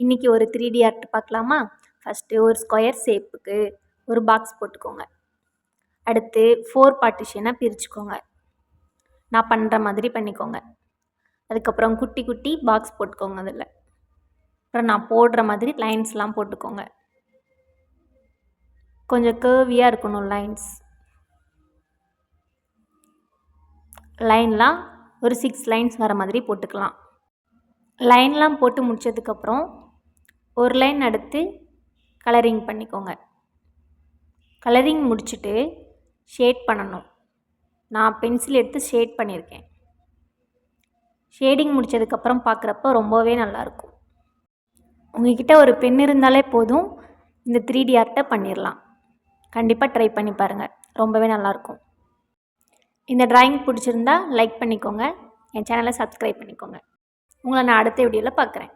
இன்றைக்கி ஒரு 3D art பார்க்கலாமா? ஃபஸ்ட்டு ஒரு ஸ்கொயர் ஷேப்புக்கு ஒரு பாக்ஸ் போட்டுக்கோங்க. அடுத்து 4 பார்ட்டிஷனாக பிரிச்சுக்கோங்க. நான் பண்ணுற மாதிரி பண்ணிக்கோங்க. அதுக்கப்புறம் குட்டி குட்டி பாக்ஸ் போட்டுக்கோங்க அதில். அப்புறம் நான் போடுற மாதிரி லைன்ஸ்லாம் போட்டுக்கோங்க. கொஞ்சம் கர்வியாக இருக்கணும் லைன்ஸ். லைன்லாம் ஒரு 6 லைன்ஸ் வர மாதிரி போட்டுக்கலாம். லைன்லாம் போட்டு முடித்ததுக்கப்புறம் ஒரு லைன் அடுத்து கலரிங் பண்ணிக்கோங்க. கலரிங் முடிச்சுட்டு ஷேட் பண்ணணும். நான் பென்சில் எடுத்து ஷேட் பண்ணியிருக்கேன். ஷேடிங் முடித்ததுக்கப்புறம் பார்க்குறப்ப ரொம்பவே நல்லாயிருக்கும். உங்கள்கிட்ட ஒரு பென் இருந்தாலே போதும், இந்த 3D ஆர்ட்டை பண்ணிடலாம். கண்டிப்பாக ட்ரை பண்ணி பாருங்கள், ரொம்பவே நல்லாயிருக்கும். இந்த ட்ராயிங் பிடிச்சிருந்தா லைக் பண்ணிக்கோங்க, என் சேனலை சப்ஸ்கிரைப் பண்ணிக்கோங்க. உங்களை நான் அடுத்த வீடியோவில் பார்க்குறேன்.